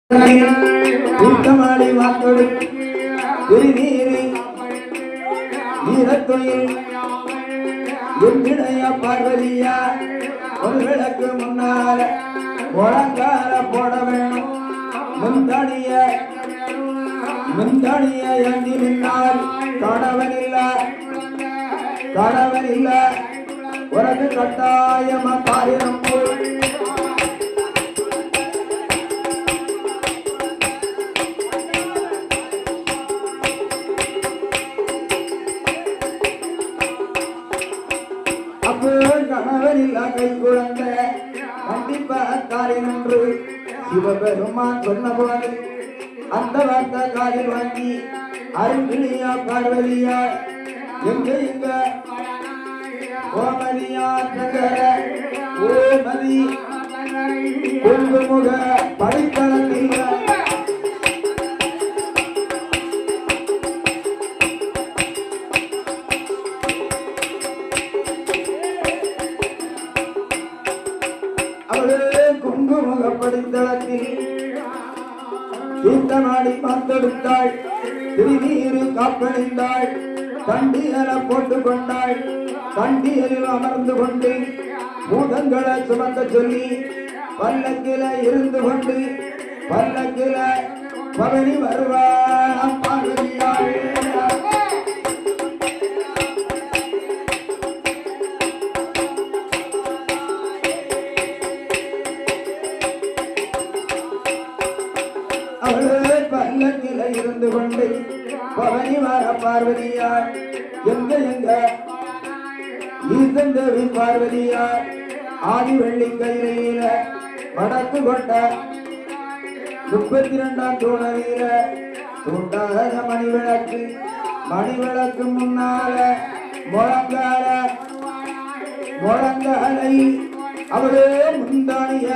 தீர்த்தமாடி வாக்கொடு திருநீரி நீரத்தொழில் எந்திடைய பார்வதியா ஒரு விளக்கு முன்னால முழங்கால போட வேணும். முந்தாணிய ஏந்தி நின்னால் கடவன் இல்ல உனக்கு கட்டாயமா காரியம் கணவனில்லா கை குழந்த கண்டிப்பா காரியம் என்று சிவபெருமான் சொன்ன போது அந்த வார்த்தை காதில் வாங்கி அருங்கிலியா பார்வதியா எங்க கோமதியா நகர ஓமதி கொங்குமுக படித்தளத்தில் படித்தளத்தில் தீர்த்தமாடி பார்த்தெடுத்தாள். திருநீரு காப்பணிந்தாள். கண்டியல போட்டுக் கொண்டாள். கண்டியலில் அமர்ந்து கொண்டு பூதங்களை சுமக்க சொல்லி பல்லக்கில இருந்து கொண்டு பல்லக்கில பவனி வருவாள் பார்வதியாள். பல்லக்கில இருந்து கொண்டு பவனி வர பார்வதியார் எங்க ஈசந்தேவி பார்வதியார் ஆதி வெள்ளி கையில வடக்கு கொண்ட 32ஆம் தூணவில தூண்டாத மணிவிளக்கு முன்னால முழங்காலை அவளே முந்தாணிய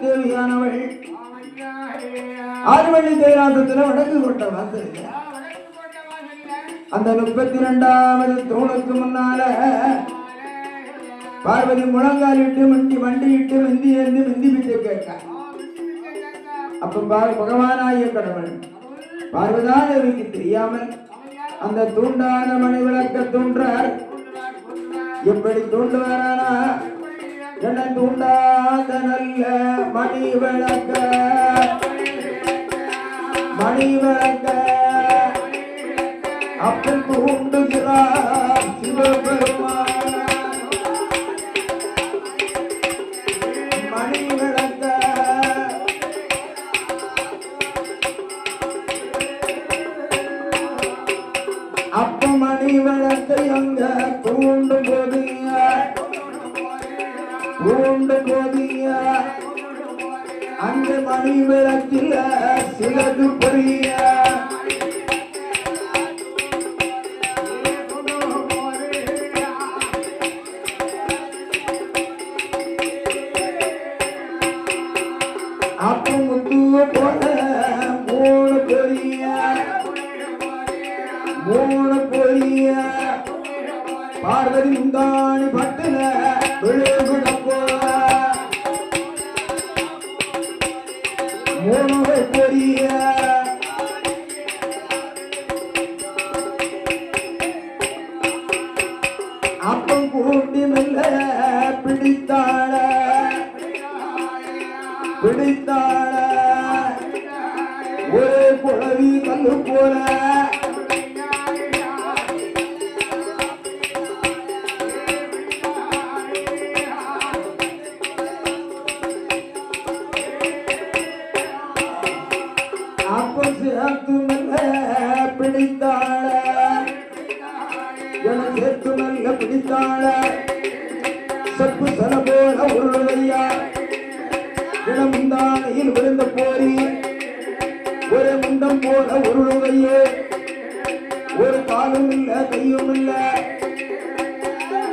தேவியானவள் ஆதிவள்ளி கைலாசத்துல வடக்கு கொண்ட வாசல் அந்த 32ஆவது தூணுக்கு முன்னால பார்வதி முழங்காலிட்டு வண்டியிட்டு மெந்தி பிச்சை கேட்க. அப்ப பகவானாய கடவுள் பார்வதாதேவிக்கு தெரியாமல் அந்த தூண்டான மணி விளக்க தூண்டார். எப்படி தூண்டுவாரானா என தூண்டாத நல்ல மணி விளக்க அப்பன் தூண்டுகிறார் சிவபெருமான். மணி விளக்க அப்ப மணி விளக்கை அங்க தூண்டும் போதிய அந்த மணி விளக்கில் சிலது புரிய அப்ப முத்துவ போல மூணு பொரிய பார்வதி முந்தாணி பட்டுல விழுகுட மூணு பொரிய அப்பம் கூட்டி மெல்ல பிடித்தாள ஒரே குழவி கல்லு போல பிடித்தாள செப்பு சல போல உருளையா முந்தானையில் விழுந்த போரி ஒரு முண்டம் போல உருளையே ஒரு காலும் இல்ல கையும் இல்ல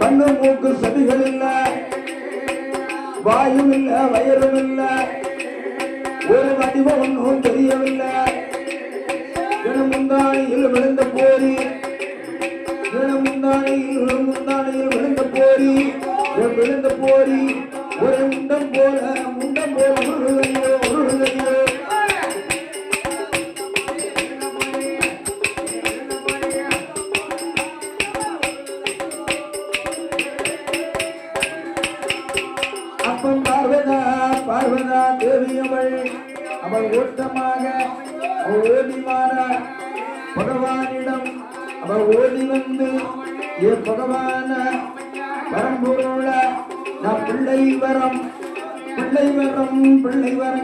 கண்ணு மூக்கு சதிகள் இல்ல வாயும் இல்ல வயரும் இல்ல ஒரு வடிவம் ஒன்றும் தெரியவில்லை. விழுந்த போரி ஒரு முண்டம் போல உருளுதையோ உருளுதையோ அப்பன் பார்வதா தேவி அவள் ஓட்டமாக ஓடி வார பகவானிடம் அவள் ஓடி வந்து ஏ பகவான பரம்பொருள நான் பிள்ளை வரம்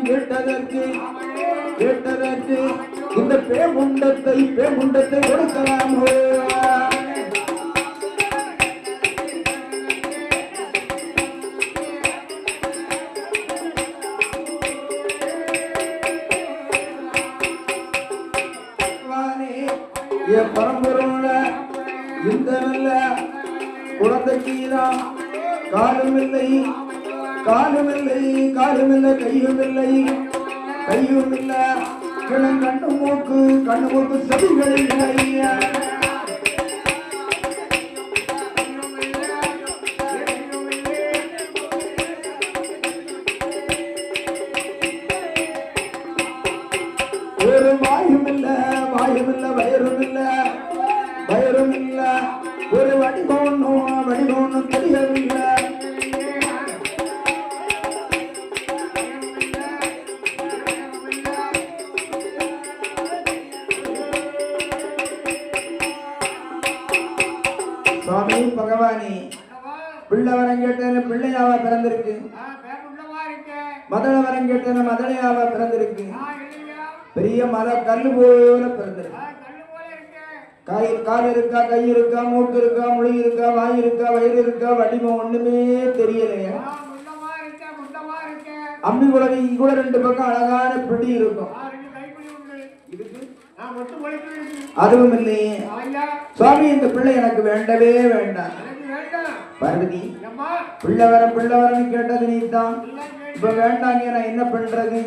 கேட்டதற்கு இந்த பேமுண்டத்தை கொடுக்கலாமோ என் பரம்பொருள இந்த நல்ல குழந்தைக்குதான் காலுமில்லை கையும் இல்லை கண்ணு மூக்கு செடிகள் இல்லை ஒரு வாயும் இல்லை வயரும் இல்லை ஒரு வடிவம் தெரியவில்லை சுவாமி பகவானி பிள்ளை வரம் கேட்டேன்னு பிள்ளையாவா பிறந்திருக்கு மதள வரம் கேட்டேன்னு மதளையாவா பிறந்திருக்கு பெரிய மத கல்லு போல பிறந்திருக்கு கால் இருக்கா கை இருக்கா மூக்கு இருக்கா மொழி இருக்கா வாய் இருக்கா வயிறு இருக்கா வடிவம் ஒண்ணுமே தெரியலையா அம்பி குழவி கூட ரெண்டு பக்கம் அழகான பிடி இருக்கும் அதுவும் இல்லையே சுவாமி இந்த பிள்ளை எனக்கு வேண்டவே வேண்டாம் பார்வதி பிள்ளை வரன்னு கேட்டது நீதான் இப்ப வேண்டாங்க நான் என்ன பண்றது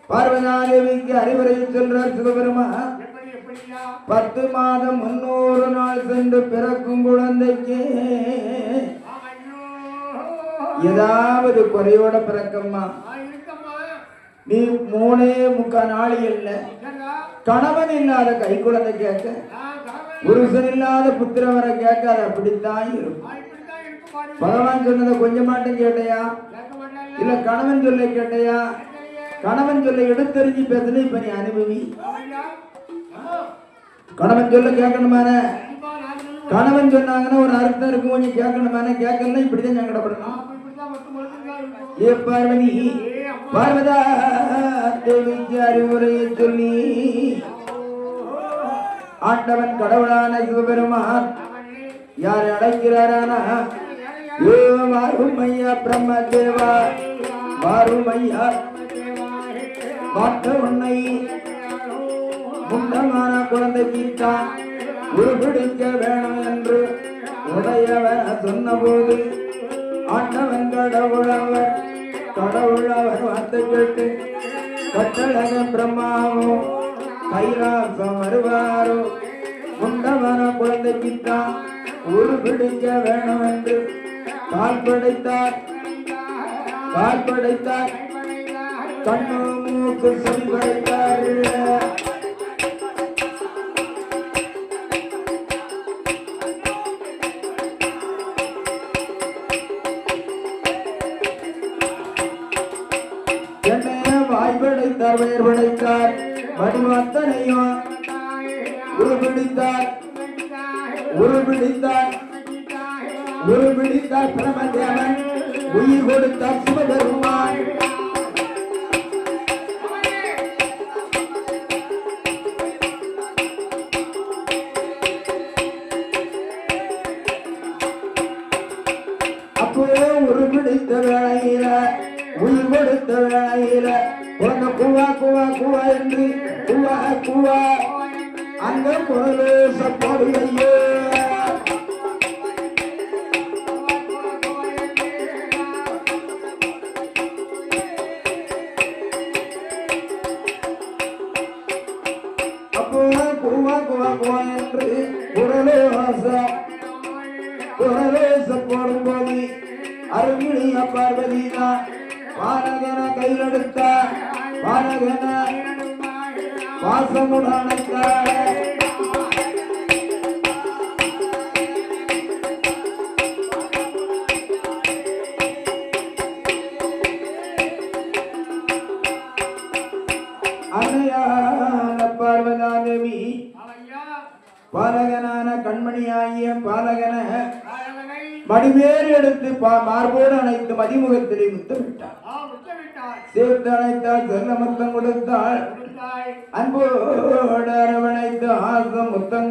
பார்வதாதேவிக்கு அறிவுரை சொல்றார் சிவபெருமான் 10 மாதம் 300 நாள் சென்று பிறக்கும் குழந்தைக்கு ஏதாவது குறையோட பிறக்கம்மா நீ 3.25 நாள் இல்ல கணவன் இல்லாத கை குழந்தை கேட்க புருஷன் இல்லாத புத்திர வர கேட்க அது அப்படித்தான் இருக்கும் பகவான் சொன்னதை கொஞ்சம் மாட்டம் கேட்டையா இல்ல கணவன் சொல்ல கேட்டையா கணவன் சொல்ல எடுத்தறிஞ்சு பேசுன இப்ப நீ அனுபவி கணவன் சொல்ல கேட்கணுமான கணவன் சொன்னாங்கன்னா ஒரு அர்த்தம் இருக்கும் கொஞ்சம் கேட்கணுமான கேட்கலாம் இப்படிதான் சங்கடப்படணும் ஏ பார்வதி பார்வதா தேவிக்கு அறிவுரையை சொல்லி ஆண்டவன் கடவுளான சிவபெருமான் யார் அழைக்கிறாரானா ஏ வாரும் ஐயா பிரம்மதேவா வாரும் ஐயா பார்த்த உன்னை முண்டமான குழந்தை தீட்டான் உருபிடிக்க வேணும் என்று உடையவர் சொன்ன போது ஆண்டவன் கடவுளவர் வார்த்தை கேட்டு கட்டழக பிரம்மாவும் கைலாசம் வருவாரோ முண்டமான குழந்தை தீட்டான் உருபிடிக்க வேணும் என்று கால் படைத்தார் கண்ணு மூக்கு செவி படைத்தார் வாய் படைத்தார் வயர் படைத்தார் வடிவத்தனையும் உருபிடித்தார் பிரமதேவன் உயிர் கொடுத்தார் சிவபெருமான் அப்போ உருபிடித்த வேளையில உயிர் கொடுத்த வேளையில உனக்கு கூவா என்று கூவா அங்க குரலு சப்போடுகையோ அப்போ கூவா என்று குரலு சப்போடும் போது கையில் எடுத்த பாலகன பாசமுடனத்தாரே அன்னையான பார்வதாதேவி பாலகனான கண்மணியாகிய பாலகன மடிமேறி எடுத்து மார்போடு அணைத்து மதிமுகத்திலே முத்தமிட்டார். சேர்த்து அணைத்தால் செல்ல முத்தம் கொடுத்தாள். அன்போடு அரவணைத்து ஆசம் முத்தம்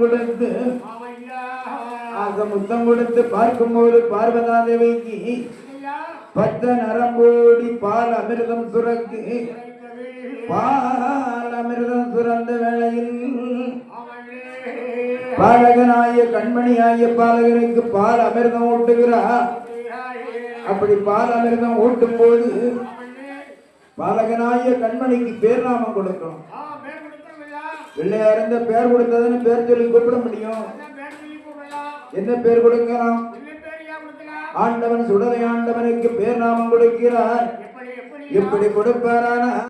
கொடுத்து பார்க்கும்போது பார்வதாதேவிக்கு பத்த நரம்போடி பால் அமிர்தம் சுரக்கு. பால் அமிர்தம் சுரந்த வேளையில் பாலகனாய கண்மணியாகிய பாலகனுக்கு பால் அமிர்தம் ஊட்டுகிறார். அப்படி பால் அமிர்தம் ஊட்டும் போது பாலகனாய கண்மணிக்கு பேர் நாமம் கொடுக்கணும். பிள்ளையா இருந்த பேர் கொடுத்ததுன்னு பேர் சொல்லி கூப்பிட முடியும். என்ன பேர் கொடுக்கலாம்? ஆண்டவன் சுடலை ஆண்டவனுக்கு பேர் நாமம் கொடுக்கிறார். எப்படி கொடுப்பாரான